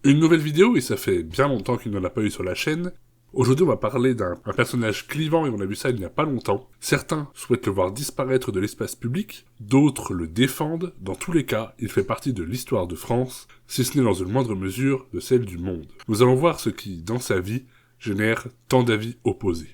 Une nouvelle vidéo, et ça fait bien longtemps qu'il n'en a pas eu sur la chaîne. Aujourd'hui, on va parler d'un personnage clivant, et on a vu ça il n'y a pas longtemps. Certains souhaitent le voir disparaître de l'espace public, d'autres le défendent. Dans tous les cas, il fait partie de l'histoire de France, si ce n'est dans une moindre mesure de celle du monde. Nous allons voir ce qui, dans sa vie, génère tant d'avis opposés.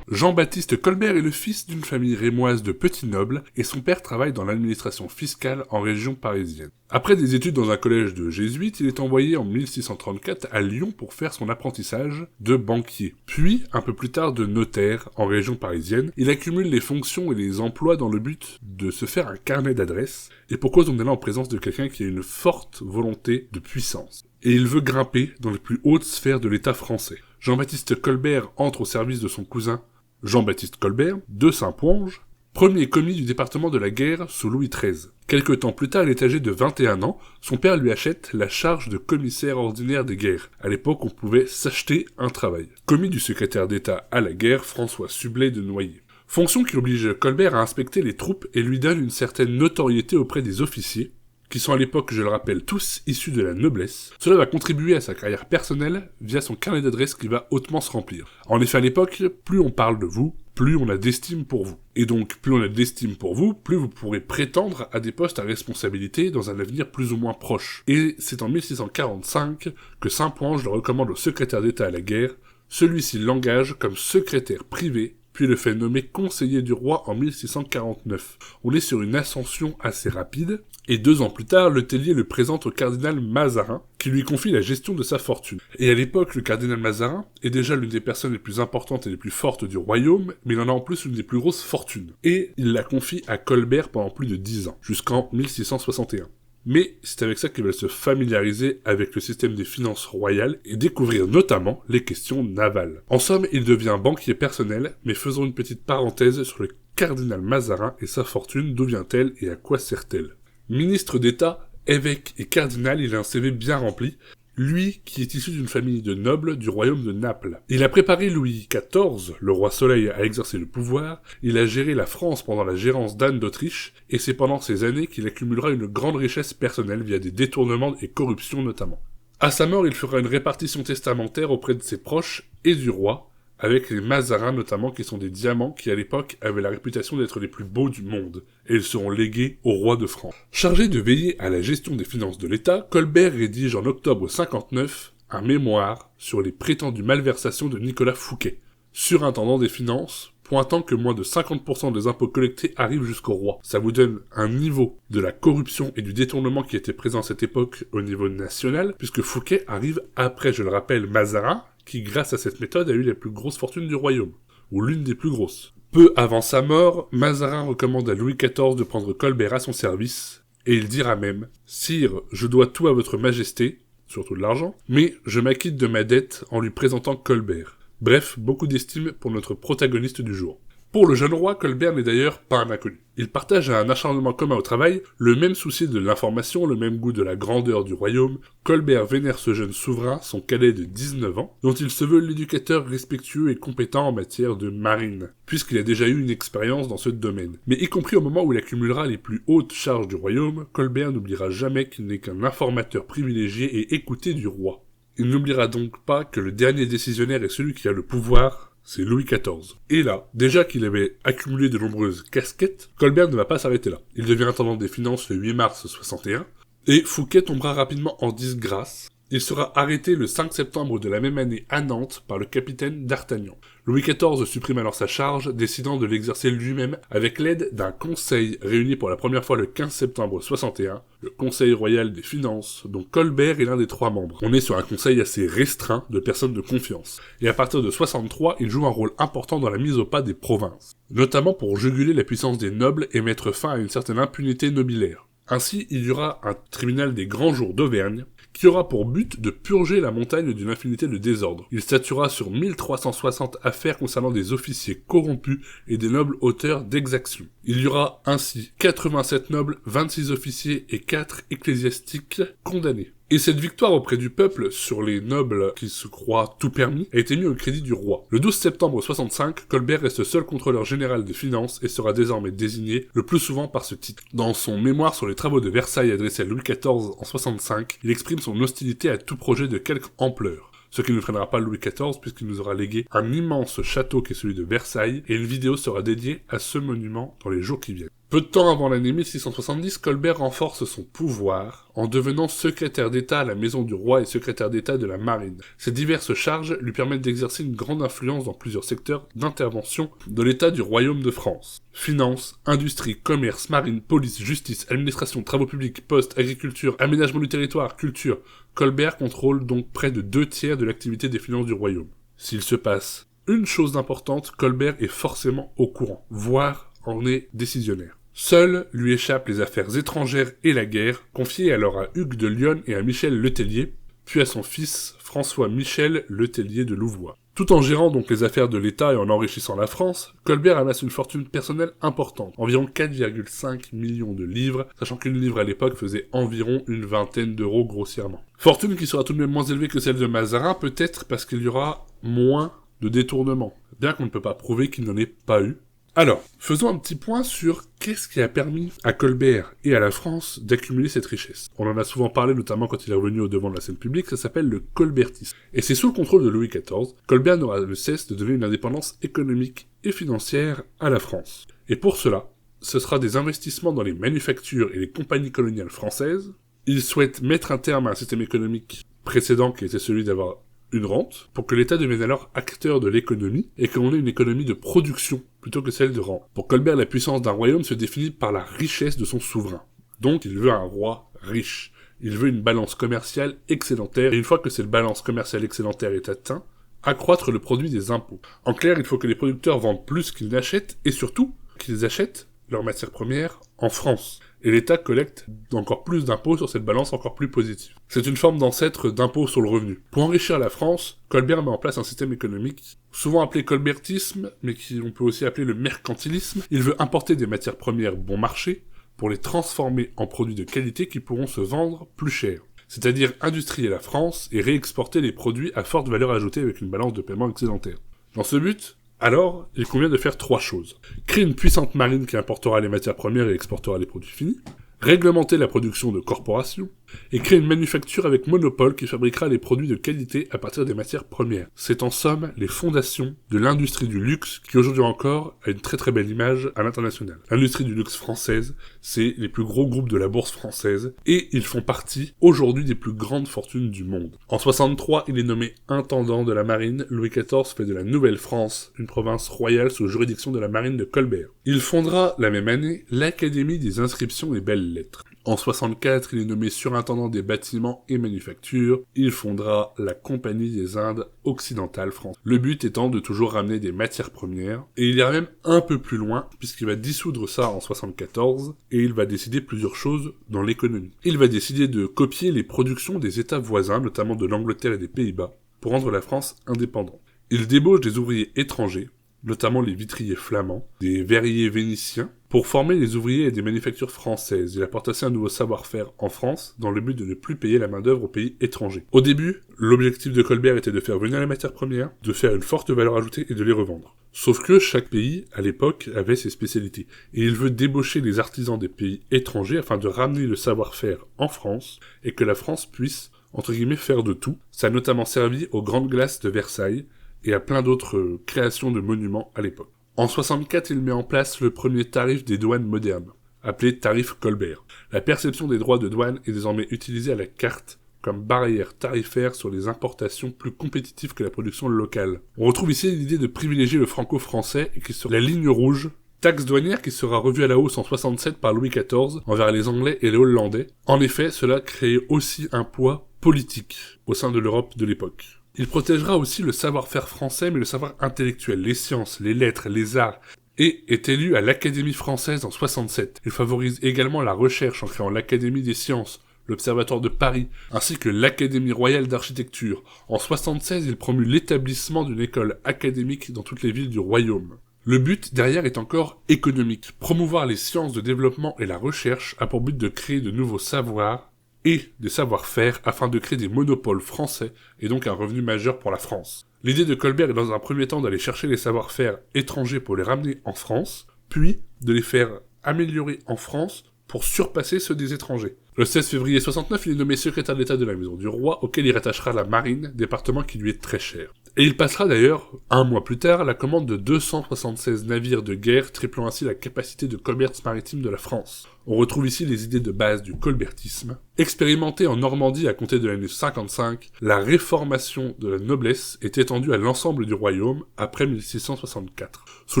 Jean-Baptiste Colbert est le fils d'une famille rémoise de petits nobles et son père travaille dans l'administration fiscale en région parisienne. Après des études dans un collège de jésuites, il est envoyé en 1634 à Lyon pour faire son apprentissage de banquier. Puis, un peu plus tard, de notaire en région parisienne. Il accumule les fonctions et les emplois dans le but de se faire un carnet d'adresses, et pour cause on est là en présence de quelqu'un qui a une forte volonté de puissance. Et il veut grimper dans les plus hautes sphères de l'État français. Jean-Baptiste Colbert entre au service de son cousin Jean-Baptiste Colbert, de Saint-Ponge, premier commis du département de la guerre sous Louis XIII. Quelque temps plus tard, il est âgé de 21 ans, son père lui achète la charge de commissaire ordinaire des guerres. À l'époque, on pouvait s'acheter un travail. Commis du secrétaire d'État à la guerre, François Sublet de Noyer. Fonction qui oblige Colbert à inspecter les troupes et lui donne une certaine notoriété auprès des officiers, qui sont à l'époque, je le rappelle, tous issus de la noblesse. Cela va contribuer à sa carrière personnelle via son carnet d'adresses qui va hautement se remplir. En effet, à l'époque, plus on parle de vous, plus on a d'estime pour vous. Et donc, plus on a d'estime pour vous, plus vous pourrez prétendre à des postes à responsabilité dans un avenir plus ou moins proche. Et c'est en 1645 que Saint-Ponge le recommande au secrétaire d'État à la guerre. Celui-ci l'engage comme secrétaire privé, puis le fait nommer conseiller du roi en 1649. On est sur une ascension assez rapide, et 2 ans plus tard, le Tellier le présente au cardinal Mazarin, qui lui confie la gestion de sa fortune. Et à l'époque, le cardinal Mazarin est déjà l'une des personnes les plus importantes et les plus fortes du royaume, mais il en a en plus une des plus grosses fortunes. Et il la confie à Colbert pendant plus de 10 ans, jusqu'en 1661. Mais c'est avec ça qu'il va se familiariser avec le système des finances royales et découvrir notamment les questions navales. En somme, il devient banquier personnel, mais faisons une petite parenthèse sur le cardinal Mazarin et sa fortune, d'où vient-elle et à quoi sert-elle. Ministre d'État, évêque et cardinal, il a un CV bien rempli, lui qui est issu d'une famille de nobles du royaume de Naples. Il a préparé Louis XIV, le roi Soleil, à exercer le pouvoir, il a géré la France pendant la gérance d'Anne d'Autriche, et c'est pendant ces années qu'il accumulera une grande richesse personnelle via des détournements et corruptions notamment. À sa mort, il fera une répartition testamentaire auprès de ses proches et du roi, avec les Mazarins notamment, qui sont des diamants qui à l'époque avaient la réputation d'être les plus beaux du monde, et ils seront légués au roi de France. Chargé de veiller à la gestion des finances de l'État, Colbert rédige en octobre 59 un mémoire sur les prétendues malversations de Nicolas Fouquet, surintendant des finances, pointant que moins de 50% des impôts collectés arrivent jusqu'au roi. Ça vous donne un niveau de la corruption et du détournement qui était présent à cette époque au niveau national, puisque Fouquet arrive après, je le rappelle, Mazarin, qui, grâce à cette méthode, a eu la plus grosse fortune du royaume, ou l'une des plus grosses. Peu avant sa mort, Mazarin recommande à Louis XIV de prendre Colbert à son service, et il dira même « Sire, je dois tout à votre majesté, surtout de l'argent, mais je m'acquitte de ma dette en lui présentant Colbert. » Bref, beaucoup d'estime pour notre protagoniste du jour. Pour le jeune roi, Colbert n'est d'ailleurs pas un inconnu. Il partage un acharnement commun au travail, le même souci de l'information, le même goût de la grandeur du royaume. Colbert vénère ce jeune souverain, son cadet de 19 ans, dont il se veut l'éducateur respectueux et compétent en matière de marine, puisqu'il a déjà eu une expérience dans ce domaine. Mais y compris au moment où il accumulera les plus hautes charges du royaume, Colbert n'oubliera jamais qu'il n'est qu'un informateur privilégié et écouté du roi. Il n'oubliera donc pas que le dernier décisionnaire est celui qui a le pouvoir, c'est Louis XIV. Et là, déjà qu'il avait accumulé de nombreuses casquettes, Colbert ne va pas s'arrêter là. Il devient intendant des finances le 8 mars 61, et Fouquet tombera rapidement en disgrâce. Il sera arrêté le 5 septembre de la même année à Nantes par le capitaine d'Artagnan. Louis XIV supprime alors sa charge, décidant de l'exercer lui-même avec l'aide d'un conseil réuni pour la première fois le 15 septembre 61, le Conseil royal des finances, dont Colbert est l'un des 3 membres. On est sur un conseil assez restreint de personnes de confiance. Et à partir de 63, il joue un rôle important dans la mise au pas des provinces, notamment pour juguler la puissance des nobles et mettre fin à une certaine impunité nobiliaire. Ainsi, il y aura un tribunal des grands jours d'Auvergne, qui aura pour but de purger la montagne d'une infinité de désordres. Il statuera sur 1360 affaires concernant des officiers corrompus et des nobles auteurs d'exactions. Il y aura ainsi 87 nobles, 26 officiers et 4 ecclésiastiques condamnés. Et cette victoire auprès du peuple sur les nobles qui se croient tout permis a été mise au crédit du roi. Le 12 septembre 65, Colbert reste seul contrôleur général des finances et sera désormais désigné le plus souvent par ce titre. Dans son mémoire sur les travaux de Versailles adressé à Louis XIV en 65, il exprime son hostilité à tout projet de quelque ampleur. Ce qui ne freinera pas Louis XIV puisqu'il nous aura légué un immense château qui est celui de Versailles et une vidéo sera dédiée à ce monument dans les jours qui viennent. Peu de temps avant l'année 1670, Colbert renforce son pouvoir en devenant secrétaire d'État à la maison du roi et secrétaire d'État de la marine. Ces diverses charges lui permettent d'exercer une grande influence dans plusieurs secteurs d'intervention de l'État du Royaume de France. Finances, industrie, commerce, marine, police, justice, administration, travaux publics, postes, agriculture, aménagement du territoire, culture. Colbert contrôle donc près de 2/3 de l'activité des finances du royaume. S'il se passe une chose d'importante, Colbert est forcément au courant, voire en est décisionnaire. Seuls lui échappent les affaires étrangères et la guerre, confiées alors à Hugues de Lionne et à Michel Letellier, puis à son fils François-Michel Letellier de Louvois. Tout en gérant donc les affaires de l'État et en enrichissant la France, Colbert amasse une fortune personnelle importante, environ 4,5 millions de livres, sachant qu'une livre à l'époque faisait environ une vingtaine d'euros grossièrement. Fortune qui sera tout de même moins élevée que celle de Mazarin, peut-être parce qu'il y aura moins de détournements, bien qu'on ne peut pas prouver qu'il n'en ait pas eu. Alors, faisons un petit point sur qu'est-ce qui a permis à Colbert et à la France d'accumuler cette richesse. On en a souvent parlé, notamment quand il est revenu au devant de la scène publique, ça s'appelle le colbertisme. Et c'est sous le contrôle de Louis XIV, Colbert n'aura le cesse de donner une indépendance économique et financière à la France. Et pour cela, ce sera des investissements dans les manufactures et les compagnies coloniales françaises. Il souhaite mettre un terme à un système économique précédent qui était celui d'avoir une rente, pour que l'État devienne alors acteur de l'économie, et que l'on ait une économie de production, plutôt que celle de rente. Pour Colbert, la puissance d'un royaume se définit par la richesse de son souverain. Donc, il veut un roi riche. Il veut une balance commerciale excédentaire, et une fois que cette balance commerciale excédentaire est atteinte, accroître le produit des impôts. En clair, il faut que les producteurs vendent plus qu'ils n'achètent, et surtout, qu'ils achètent leurs matières premières en France. Et l'État collecte encore plus d'impôts sur cette balance encore plus positive. C'est une forme d'ancêtre d'impôt sur le revenu. Pour enrichir la France, Colbert met en place un système économique, souvent appelé colbertisme, mais qu'on peut aussi appeler le mercantilisme. Il veut importer des matières premières bon marché pour les transformer en produits de qualité qui pourront se vendre plus cher. C'est-à-dire industrier la France et réexporter les produits à forte valeur ajoutée avec une balance de paiement excédentaire. Dans ce but, alors, il convient de faire 3 choses. Créer une puissante marine qui importera les matières premières et exportera les produits finis, réglementer la production de corporations, et créer une manufacture avec monopole qui fabriquera les produits de qualité à partir des matières premières. C'est en somme les fondations de l'industrie du luxe qui aujourd'hui encore a une très très belle image à l'international. L'industrie du luxe française, c'est les plus gros groupes de la bourse française, et ils font partie aujourd'hui des plus grandes fortunes du monde. En 63, il est nommé intendant de la marine. Louis XIV fait de la Nouvelle-France une province royale sous juridiction de la marine de Colbert. Il fondera la même année l'Académie des inscriptions et belles lettres. En 64, il est nommé surintendant des bâtiments et manufactures. Il fondera la Compagnie des Indes occidentales France. Le but étant de toujours ramener des matières premières. Et il ira même un peu plus loin, puisqu'il va dissoudre ça en 74, et il va décider plusieurs choses dans l'économie. Il va décider de copier les productions des États voisins, notamment de l'Angleterre et des Pays-Bas, pour rendre la France indépendante. Il débauche des ouvriers étrangers, notamment les vitriers flamands, des verriers vénitiens, pour former les ouvriers et des manufactures françaises. Il apporte ainsi un nouveau savoir-faire en France, dans le but de ne plus payer la main-d'œuvre aux pays étrangers. Au début, l'objectif de Colbert était de faire venir les matières premières, de faire une forte valeur ajoutée et de les revendre. Sauf que chaque pays, à l'époque, avait ses spécialités. Et il veut débaucher les artisans des pays étrangers afin de ramener le savoir-faire en France, et que la France puisse, entre guillemets, faire de tout. Ça a notamment servi aux grandes glaces de Versailles, et à plein d'autres créations de monuments à l'époque. En 64, il met en place le premier tarif des douanes modernes, appelé tarif Colbert. La perception des droits de douane est désormais utilisée à la carte comme barrière tarifaire sur les importations plus compétitives que la production locale. On retrouve ici l'idée de privilégier le franco-français et qui sera la ligne rouge, taxe douanière qui sera revue à la hausse en 67 par Louis XIV envers les Anglais et les Hollandais. En effet, cela créait aussi un poids politique au sein de l'Europe de l'époque. Il protégera aussi le savoir-faire français, mais le savoir intellectuel, les sciences, les lettres, les arts, et est élu à l'Académie française en 67. Il favorise également la recherche en créant l'Académie des sciences, l'Observatoire de Paris, ainsi que l'Académie royale d'architecture. En 76, il promue l'établissement d'une école académique dans toutes les villes du royaume. Le but derrière est encore économique. Promouvoir les sciences de développement et la recherche a pour but de créer de nouveaux savoirs et des savoir-faire afin de créer des monopoles français et donc un revenu majeur pour la France. L'idée de Colbert est dans un premier temps d'aller chercher les savoir-faire étrangers pour les ramener en France, puis de les faire améliorer en France pour surpasser ceux des étrangers. Le 16 février 69, il est nommé secrétaire d'État de la Maison du Roi, auquel il rattachera la marine, département qui lui est très cher. Et il passera d'ailleurs, un mois plus tard, la commande de 276 navires de guerre, triplant ainsi la capacité de commerce maritime de la France. On retrouve ici les idées de base du colbertisme. Expérimentée en Normandie à compter de l'année 55, la réformation de la noblesse est étendue à l'ensemble du royaume après 1664. Sous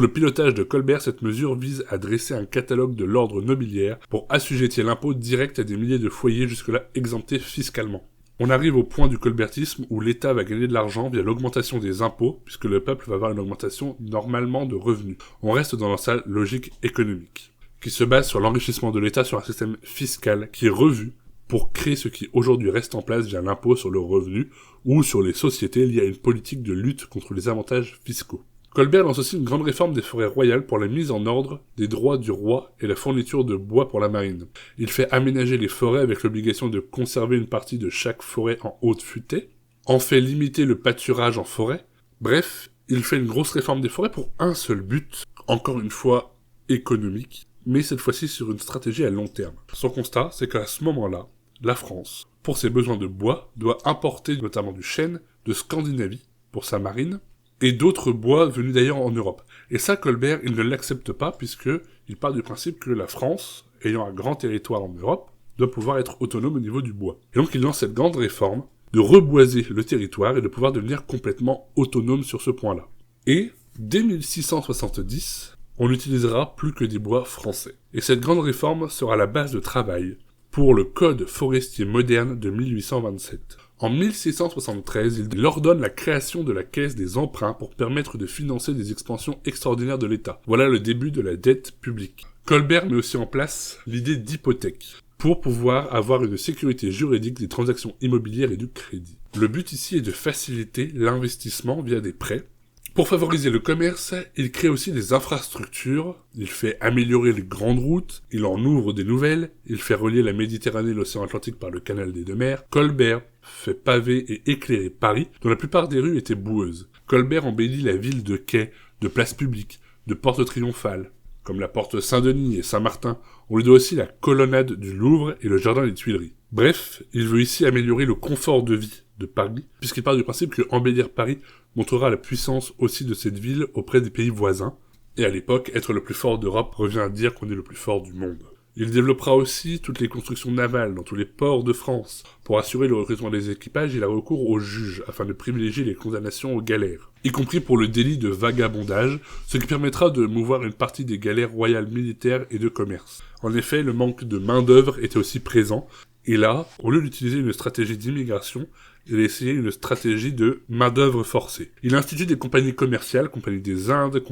le pilotage de Colbert, cette mesure vise à dresser un catalogue de l'ordre nobiliaire pour assujettir l'impôt direct à des milliers de foyers jusque-là exemptés fiscalement. On arrive au point du colbertisme où l'État va gagner de l'argent via l'augmentation des impôts, puisque le peuple va avoir une augmentation normalement de revenus. On reste dans sa logique économique, qui se base sur l'enrichissement de l'État sur un système fiscal qui est revu pour créer ce qui aujourd'hui reste en place via l'impôt sur le revenu ou sur les sociétés liées à une politique de lutte contre les avantages fiscaux. Colbert lance aussi une grande réforme des forêts royales pour la mise en ordre des droits du roi et la fourniture de bois pour la marine. Il fait aménager les forêts avec l'obligation de conserver une partie de chaque forêt en haute futée, en fait limiter le pâturage en forêt. Bref, il fait une grosse réforme des forêts pour un seul but, encore une fois économique, mais cette fois-ci sur une stratégie à long terme. Son constat, c'est qu'à ce moment-là, la France, pour ses besoins de bois, doit importer notamment du chêne de Scandinavie pour sa marine, et d'autres bois venus d'ailleurs en Europe. Et ça, Colbert, il ne l'accepte pas, puisqu'il part du principe que la France, ayant un grand territoire en Europe, doit pouvoir être autonome au niveau du bois. Et donc il lance cette grande réforme de reboiser le territoire et de pouvoir devenir complètement autonome sur ce point-là. Et, dès 1670, on n'utilisera plus que des bois français. Et cette grande réforme sera la base de travail pour le Code forestier moderne de 1827. En 1673, il ordonne la création de la Caisse des emprunts pour permettre de financer des expansions extraordinaires de l'État. Voilà le début de la dette publique. Colbert met aussi en place l'idée d'hypothèque pour pouvoir avoir une sécurité juridique des transactions immobilières et du crédit. Le but ici est de faciliter l'investissement via des prêts. Pour favoriser le commerce, il crée aussi des infrastructures, il fait améliorer les grandes routes, il en ouvre des nouvelles, il fait relier la Méditerranée et l'océan Atlantique par le canal des deux mers. Colbert fait paver et éclairer Paris, dont la plupart des rues étaient boueuses. Colbert embellit la ville de quais, de places publiques, de portes triomphales, comme la porte Saint-Denis et Saint-Martin. On lui doit aussi la colonnade du Louvre et le jardin des Tuileries. Bref, il veut ici améliorer le confort de vie de Paris, puisqu'il part du principe que embellir Paris montrera la puissance aussi de cette ville auprès des pays voisins, et à l'époque, être le plus fort d'Europe revient à dire qu'on est le plus fort du monde. Il développera aussi toutes les constructions navales dans tous les ports de France. Pour assurer le recrutement des équipages, il a recours aux juges, afin de privilégier les condamnations aux galères, y compris pour le délit de vagabondage, ce qui permettra de mouvoir une partie des galères royales militaires et de commerce. En effet, le manque de main-d'œuvre était aussi présent, et là, au lieu d'utiliser une stratégie d'immigration, il a essayé une stratégie de main-d'œuvre forcée. Il institue des compagnies commerciales, compagnie des Indes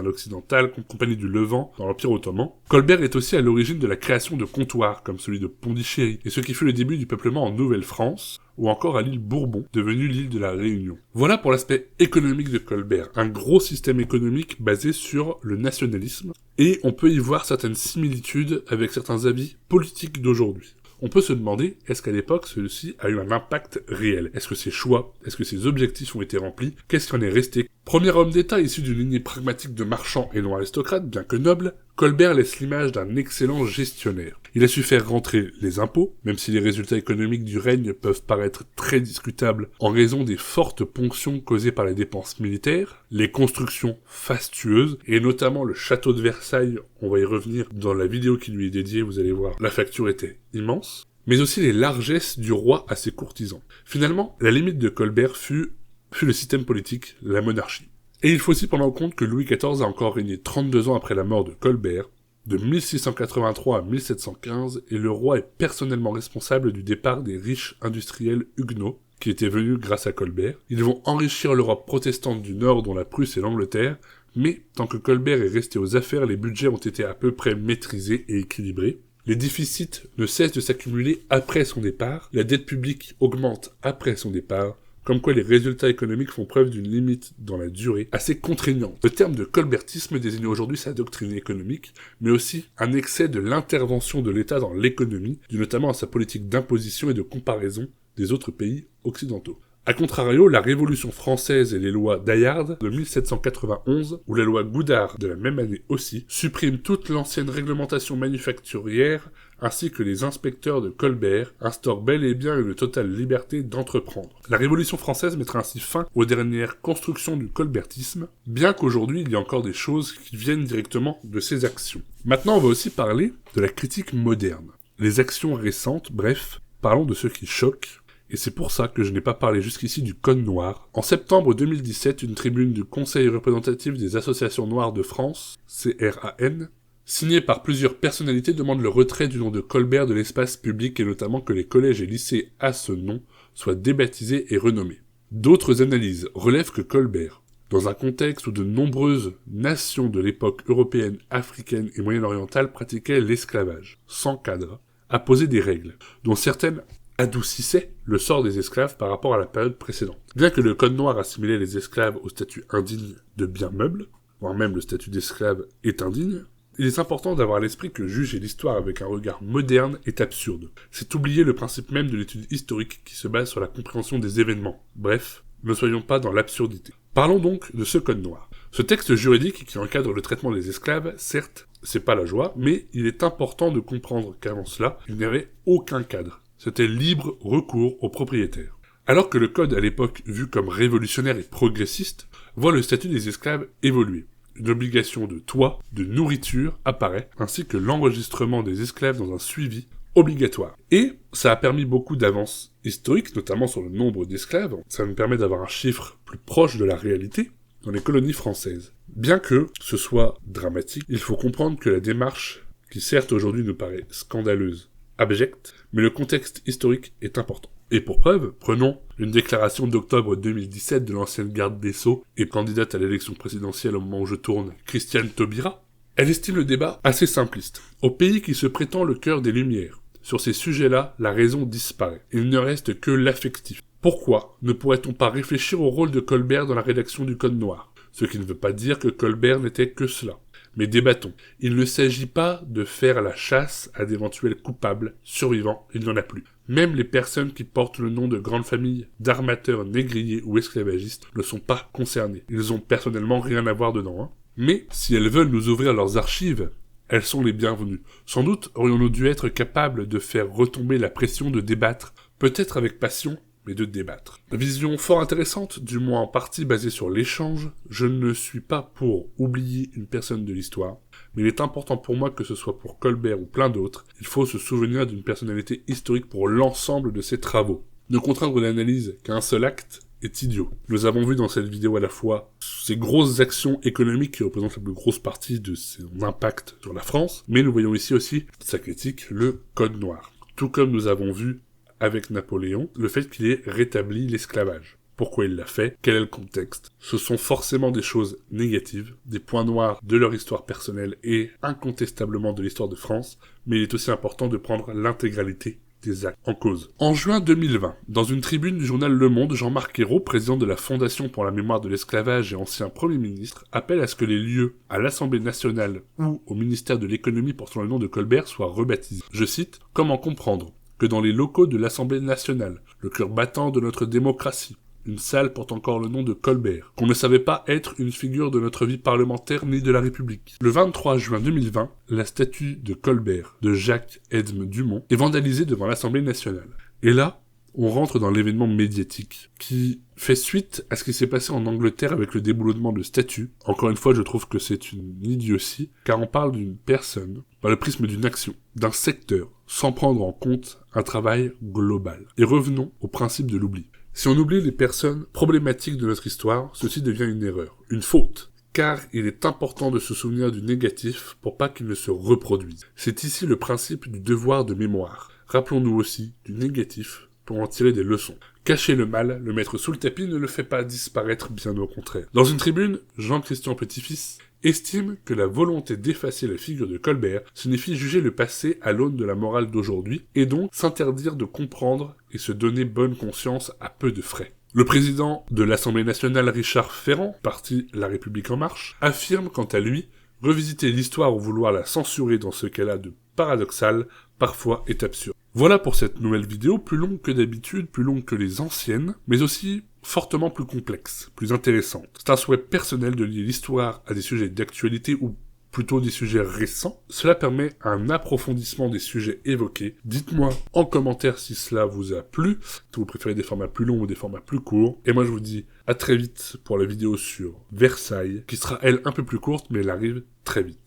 occidentales, compagnie du Levant dans l'Empire ottoman. Colbert est aussi à l'origine de la création de comptoirs, comme celui de Pondichéry, et ce qui fut le début du peuplement en Nouvelle-France, ou encore à l'île Bourbon, devenue l'île de la Réunion. Voilà pour l'aspect économique de Colbert, un gros système économique basé sur le nationalisme, et on peut y voir certaines similitudes avec certains avis politiques d'aujourd'hui. On peut se demander, est-ce qu'à l'époque, celui-ci a eu un impact réel? Est-ce que ses choix, est-ce que ses objectifs ont été remplis? Qu'est-ce qui en est resté? Premier homme d'État issu d'une lignée pragmatique de marchand et non aristocrate, bien que noble, Colbert laisse l'image d'un excellent gestionnaire. Il a su faire rentrer les impôts, même si les résultats économiques du règne peuvent paraître très discutables en raison des fortes ponctions causées par les dépenses militaires, les constructions fastueuses, et notamment le château de Versailles, on va y revenir dans la vidéo qui lui est dédiée, vous allez voir, la facture était immense, mais aussi les largesses du roi à ses courtisans. Finalement, la limite de Colbert fut le système politique, la monarchie. Et il faut aussi prendre en compte que Louis XIV a encore régné 32 ans après la mort de Colbert, de 1683 à 1715, et le roi est personnellement responsable du départ des riches industriels huguenots, qui étaient venus grâce à Colbert. Ils vont enrichir l'Europe protestante du Nord, dont la Prusse et l'Angleterre, mais tant que Colbert est resté aux affaires, les budgets ont été à peu près maîtrisés et équilibrés. Les déficits ne cessent de s'accumuler après son départ, la dette publique augmente après son départ. comme quoi les résultats économiques font preuve d'une limite dans la durée assez contraignante. Le terme de colbertisme désigne aujourd'hui sa doctrine économique, mais aussi un excès de l'intervention de l'État dans l'économie, dû notamment à sa politique d'imposition et de comparaison des autres pays occidentaux. A contrario, la Révolution française et les lois d'Ayard de 1791, ou la loi Goudard de la même année aussi, suppriment toute l'ancienne réglementation manufacturière ainsi que les inspecteurs de Colbert, instaurent bel et bien une totale liberté d'entreprendre. La Révolution française mettra ainsi fin aux dernières constructions du colbertisme, bien qu'aujourd'hui il y a encore des choses qui viennent directement de ces actions. Maintenant on va aussi parler de la critique moderne. Les actions récentes, bref, parlons de ceux qui choquent. Et c'est pour ça que je n'ai pas parlé jusqu'ici du Code Noir. En septembre 2017, une tribune du Conseil représentatif des associations noires de France, CRAN, signée par plusieurs personnalités, demande le retrait du nom de Colbert de l'espace public et notamment que les collèges et lycées à ce nom soient débaptisés et renommés. D'autres analyses relèvent que Colbert, dans un contexte où de nombreuses nations de l'époque européenne, africaine et moyen-orientale pratiquaient l'esclavage, sans cadre, a posé des règles, dont certaines adoucissait le sort des esclaves par rapport à la période précédente. Bien que le Code Noir assimilait les esclaves au statut indigne de biens meubles, voire même le statut d'esclave est indigne, il est important d'avoir à l'esprit que juger l'histoire avec un regard moderne est absurde. C'est oublier le principe même de l'étude historique qui se base sur la compréhension des événements. Bref, ne soyons pas dans l'absurdité. Parlons donc de ce Code Noir. Ce texte juridique qui encadre le traitement des esclaves, certes, c'est pas la joie, mais il est important de comprendre qu'avant cela, il n'y avait aucun cadre. C'était libre recours aux propriétaires. Alors que le code à l'époque, vu comme révolutionnaire et progressiste, voit le statut des esclaves évoluer. Une obligation de toit, de nourriture apparaît, ainsi que l'enregistrement des esclaves dans un suivi obligatoire. Et ça a permis beaucoup d'avances historiques, notamment sur le nombre d'esclaves. Ça nous permet d'avoir un chiffre plus proche de la réalité dans les colonies françaises. Bien que ce soit dramatique, il faut comprendre que la démarche, qui certes aujourd'hui nous paraît scandaleuse, abjecte, mais le contexte historique est important. Et pour preuve, prenons une déclaration d'octobre 2017 de l'ancienne garde des Sceaux et candidate à l'élection présidentielle au moment où je tourne, Christiane Taubira. Elle estime le débat assez simpliste. Au pays qui se prétend le cœur des Lumières, sur ces sujets-là, la raison disparaît. Il ne reste que l'affectif. Pourquoi ne pourrait-on pas réfléchir au rôle de Colbert dans la rédaction du Code Noir? Ce qui ne veut pas dire que Colbert n'était que cela. Mais débattons. Il ne s'agit pas de faire la chasse à d'éventuels coupables, survivants, il n'y en a plus. Même les personnes qui portent le nom de grandes familles, d'armateurs, négriers ou esclavagistes ne sont pas concernées. Ils ont personnellement rien à voir dedans, hein. Mais, si elles veulent nous ouvrir leurs archives, elles sont les bienvenues. Sans doute aurions-nous dû être capables de faire retomber la pression de débattre, peut-être avec passion, mais de débattre. Vision fort intéressante, du moins en partie basée sur l'échange. Je ne suis pas pour oublier une personne de l'histoire, mais il est important pour moi que ce soit pour Colbert ou plein d'autres, il faut se souvenir d'une personnalité historique pour l'ensemble de ses travaux. Ne contraindre l'analyse qu'à un seul acte est idiot. Nous avons vu dans cette vidéo à la fois ces grosses actions économiques qui représentent la plus grosse partie de son impact sur la France, mais nous voyons ici aussi sa critique, le Code Noir. Tout comme nous avons vu avec Napoléon, le fait qu'il ait rétabli l'esclavage. Pourquoi il l'a fait? Quel est le contexte? Ce sont forcément des choses négatives, des points noirs de leur histoire personnelle et incontestablement de l'histoire de France, mais il est aussi important de prendre l'intégralité des actes en cause. En juin 2020, dans une tribune du journal Le Monde, Jean-Marc Ayrault, président de la Fondation pour la mémoire de l'esclavage et ancien Premier ministre, appelle à ce que les lieux à l'Assemblée nationale ou au ministère de l'économie portant le nom de Colbert soient rebaptisés. Je cite, « Comment comprendre que dans les locaux de l'Assemblée nationale, le cœur battant de notre démocratie, une salle porte encore le nom de Colbert, qu'on ne savait pas être une figure de notre vie parlementaire ni de la République. » Le 23 juin 2020, la statue de Colbert de Jacques-Edme Dumont est vandalisée devant l'Assemblée nationale. Et là, on rentre dans l'événement médiatique qui fait suite à ce qui s'est passé en Angleterre avec le déboulonnement de statues. Encore une fois, je trouve que c'est une idiotie, car on parle d'une personne par le prisme d'une action, d'un secteur, sans prendre en compte un travail global. Et revenons au principe de l'oubli. Si on oublie les personnes problématiques de notre histoire, ceci devient une erreur, une faute. Car il est important de se souvenir du négatif pour pas qu'il ne se reproduise. C'est ici le principe du devoir de mémoire. Rappelons-nous aussi du négatif pour en tirer des leçons. Cacher le mal, le mettre sous le tapis ne le fait pas disparaître, bien au contraire. Dans une tribune, Jean-Christian Petit-Fils estime que la volonté d'effacer la figure de Colbert signifie juger le passé à l'aune de la morale d'aujourd'hui, et donc s'interdire de comprendre et se donner bonne conscience à peu de frais. Le président de l'Assemblée nationale, Richard Ferrand, parti La République en marche, affirme quant à lui « Revisiter l'histoire ou vouloir la censurer dans ce qu'elle a de paradoxal, parfois est absurde ». Voilà pour cette nouvelle vidéo, plus longue que d'habitude, plus longue que les anciennes, mais aussi fortement plus complexe, plus intéressante. C'est un souhait personnel de lier l'histoire à des sujets d'actualité ou plutôt des sujets récents. Cela permet un approfondissement des sujets évoqués. Dites-moi en commentaire si cela vous a plu, si vous préférez des formats plus longs ou des formats plus courts. Et moi je vous dis à très vite pour la vidéo sur Versailles, qui sera elle un peu plus courte, mais elle arrive très vite.